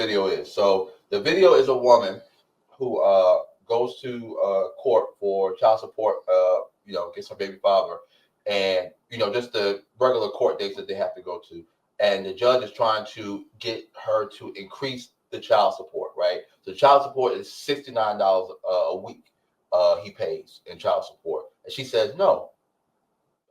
video is. So the video is a woman who goes to court for child support. Gets her baby father, and just the regular court dates that they have to go to. And the judge is trying to get her to increase the child support. Right. So child support is $69 a week. He pays in child support, and she says no.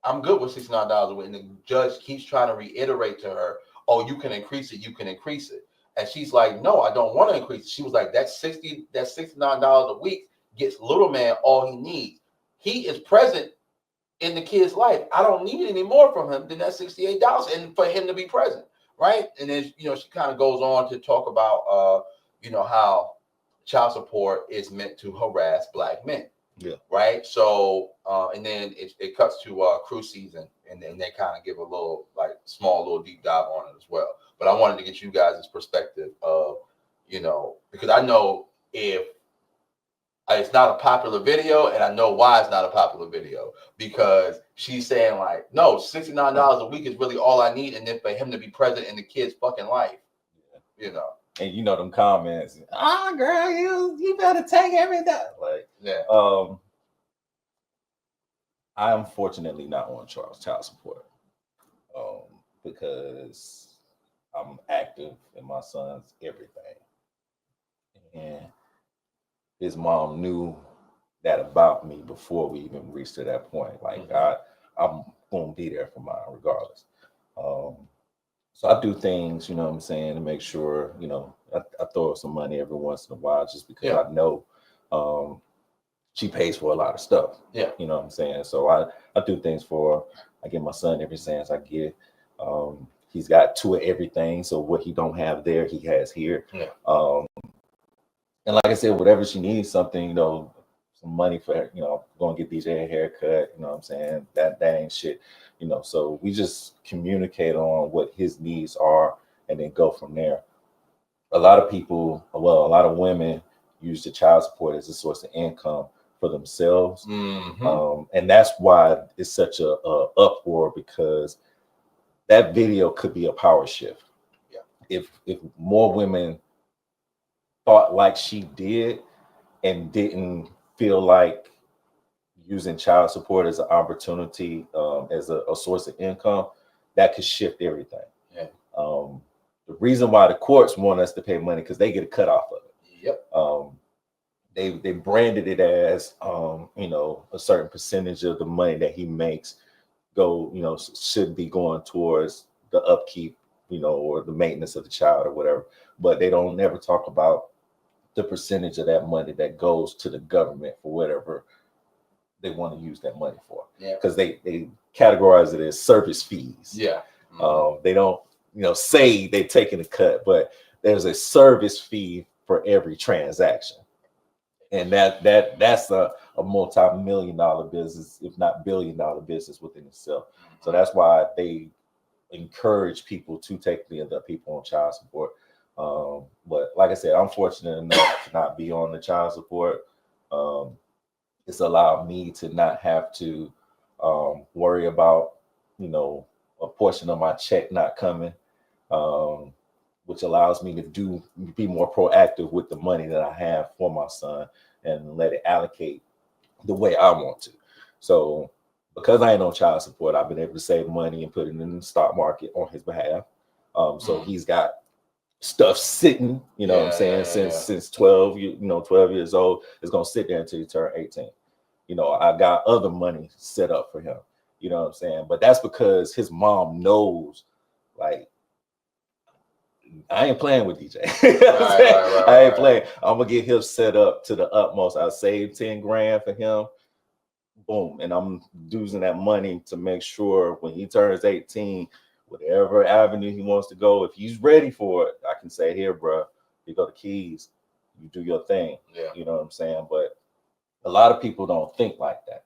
I'm good with $69 a week. And the judge keeps trying to reiterate to her, oh, you can increase it. You can increase it. And she's like, no, I don't want to increase it. She was like, that $69 a week gets little man all he needs. He is present in the kid's life. I don't need any more from him than that $68 and for him to be present. Right. And then, she kind of goes on to talk about, how child support is meant to harass Black men. Yeah. Right. So, and then it cuts to cruise season, and then they kind of give a little small little deep dive on it as well. But I wanted to get you guys' perspective of, because I know if it's not a popular video, and I know why it's not a popular video, because she's saying no, $69 a week is really all I need, and then for him to be present in the kid's fucking life, And them comments, girl, you better take everything. Yeah. I am fortunately not on child support, because I'm active in my son's everything, and his mom knew that about me before we even reached to that point. I'm gonna be there for mine regardless. So I do things, to make sure, I throw some money every once in a while just because I know she pays for a lot of stuff. Yeah. You know what I'm saying? So I do things for her. I get my son every chance I get. He's got two of everything. So what he don't have there, he has here. Yeah. And like I said, whatever she needs, something, some money for her, going to get DJ a haircut, you know what I'm saying? That ain't shit. So we just communicate on what his needs are and then go from there. A lot of women use the child support as a source of income for themselves. Mm-hmm. And that's why it's such a uproar, because that video could be a power shift. Yeah. If more women thought like she did and didn't feel like using child support as an opportunity, as a source of income, that could shift everything. Yeah. The reason why the courts want us to pay money, because they get a cut off of it. Yep. They branded it as a certain percentage of the money that he makes should be going towards the upkeep, or the maintenance of the child or whatever. But they don't never talk about the percentage of that money that goes to the government for whatever they want to use that money for. Yeah. Because they categorize it as service fees. Yeah. Mm-hmm. They don't, say they're taking a cut, but there's a service fee for every transaction. And that's a multi-million-dollar business, if not billion-dollar business within itself. So that's why they encourage people to take the other people on child support. But like I said, I'm fortunate enough to not be on the child support. It's allowed me to not have to worry about, a portion of my check not coming, which allows me to be more proactive with the money that I have for my son and let it allocate the way I want to. So because I ain't on child support, I've been able to save money and put it in the stock market on his behalf. So he's got stuff sitting, what I'm saying, since 12 years old. It's gonna sit there until he turn 18. I got other money set up for him, you know what I'm saying? But that's because his mom knows, I ain't playing with DJ. Right, I ain't playing. I'm gonna get him set up to the utmost. I saved 10 grand for him. Boom. And I'm using that money to make sure when he turns 18, whatever avenue he wants to go, if he's ready for it, I can say, here, bro, you got the keys, you do your thing. Yeah. You know what I'm saying? But a lot of people don't think like that.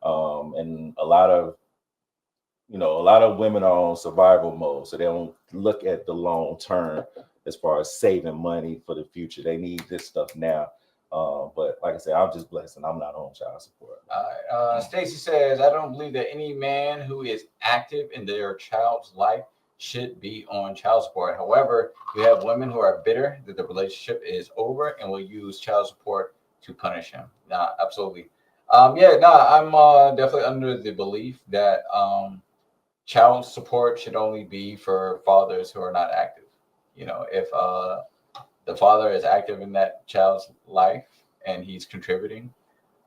And a lot of women are on survival mode, so they don't look at the long term as far as saving money for the future. They need this stuff now. But like I said, I'm just blessed and I'm not on child support. Stacy says, I don't believe that any man who is active in their child's life should be on child support. However, you have women who are bitter that the relationship is over and will use child support to punish him. Nah, absolutely. Yeah, no, I'm definitely under the belief that child support should only be for fathers who are not active. You know, if the father is active in that child's life and he's contributing,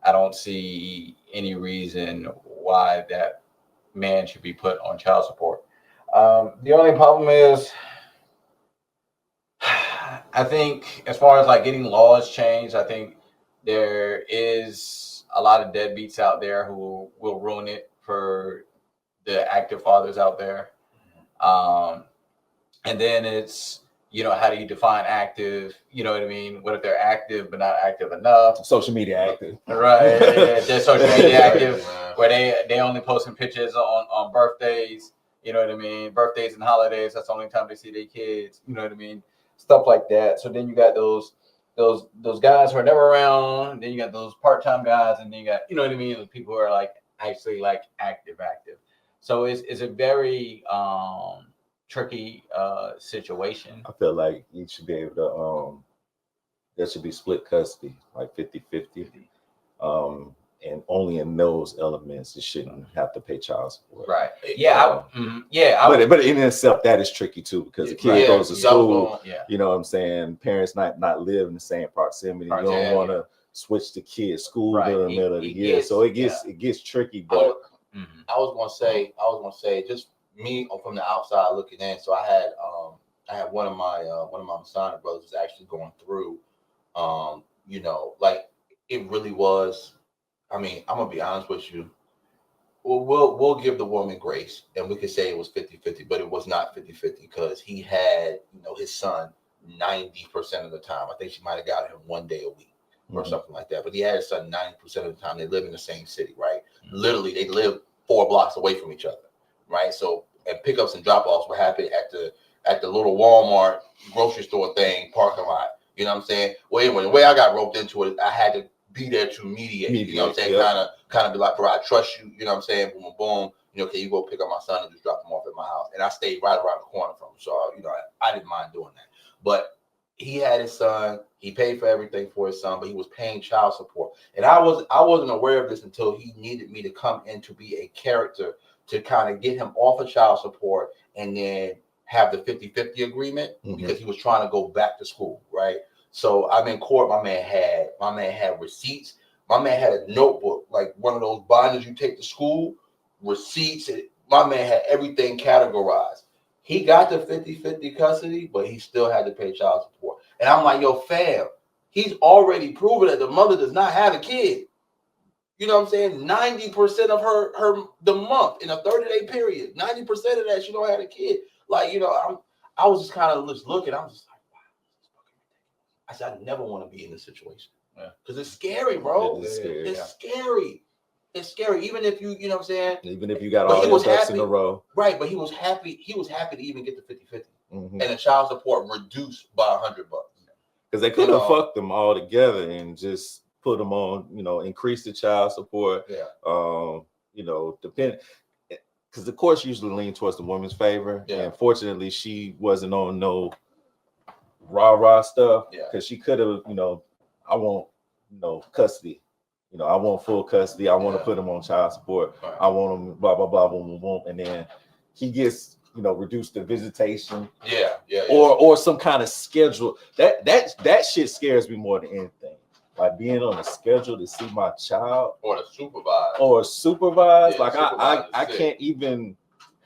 I don't see any reason why that man should be put on child support. The only problem is, I think, as far as like getting laws changed, I think there is a lot of deadbeats out there who will ruin it for the active fathers out there. Um, and then it's, how do you define active? You know what I mean? What if they're active but not active enough? Social media active. Right. Yeah, just social media active, Yeah. where they only posting pictures on birthdays. You know what I mean? Birthdays and holidays. That's the only time they see their kids. You know what I mean? Stuff like that. So then you got those guys who are never around. Then you got those part-time guys, and then you got, you know what I mean, the people who are like actually like active. So it's a very tricky situation. I feel like you should be able to there should be split custody, like 50-50. And only in those elements you shouldn't have to pay child support. Right. Yeah. But in itself that is tricky too, because the kid goes to school. Yeah. You know what I'm saying? Parents not live in the same proximity. You don't want to switch the kid's school in the middle of the year. So it gets tricky. But I was gonna say, just me from the outside looking in. So I had one of my Masonic brothers was actually going through, like it really was. I mean, I'm gonna be honest with you. We'll give the woman grace, and we could say it was 50-50, but it was not 50-50 because he had, his son 90% of the time. I think she might have got him 1 day a week or something like that. But he had his son 90% of the time. They live in the same city, right? Literally, they live 4 blocks away from each other, right? So, and pickups and drop-offs were happening at the little Walmart grocery store thing parking lot. You know what I'm saying? Well, anyway, the way I got roped into it, I had to be there to mediate. You know what I'm saying? Yeah. Kind of be like, bro, I trust you. You know what I'm saying? Boom, boom. Can you go pick up my son and just drop him off at my house? And I stayed right around the corner from him, so I didn't mind doing that. But he had his son. He paid for everything for his son, but he was paying child support. And I wasn't aware of this until he needed me to come in to be a character to kind of get him off of child support and then have the 50-50 agreement because he was trying to go back to school, right? So I'm in court. My man had receipts. My man had a notebook, like one of those binders you take to school, receipts. My man had everything categorized. He got the 50-50 custody, but he still had to pay child support. And I'm like, yo, fam, he's already proven that the mother does not have a kid. You know what I'm saying? 90% of her the month in a 30-day period, 90% of that she don't have a kid. Like, I was just kind of just looking. I'm just like, wow, this is fucking ridiculous. I said, I never want to be in this situation. Because it's scary, bro. It's scary. It's scary. Even if you know what I'm saying? Even if you got all your ducks in a row. Right, but he was happy. He was happy to even get the 50-50. And the child support reduced by $100. Because they could have fucked them all together and just put them on, increase the child support. Depend. Because the courts usually lean towards the woman's favor. Yeah. And fortunately, she wasn't on no rah-rah stuff. Because she could have, I want, custody. I want full custody. I want to put him on child support. Right. I want him blah, blah, blah, boom, boom, boom. And then he gets, reduced to visitation. Or some kind of schedule. That shit scares me more than anything. Like being on a schedule to see my child. Or to supervise. Like I can't even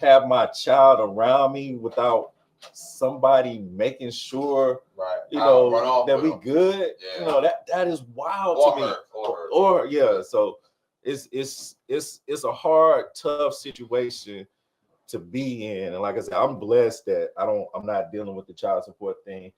have my child around me without somebody making sure that we good. That is wild to me. So it's a hard, tough situation to be in. And like I said, I'm blessed that I'm not dealing with the child support thing.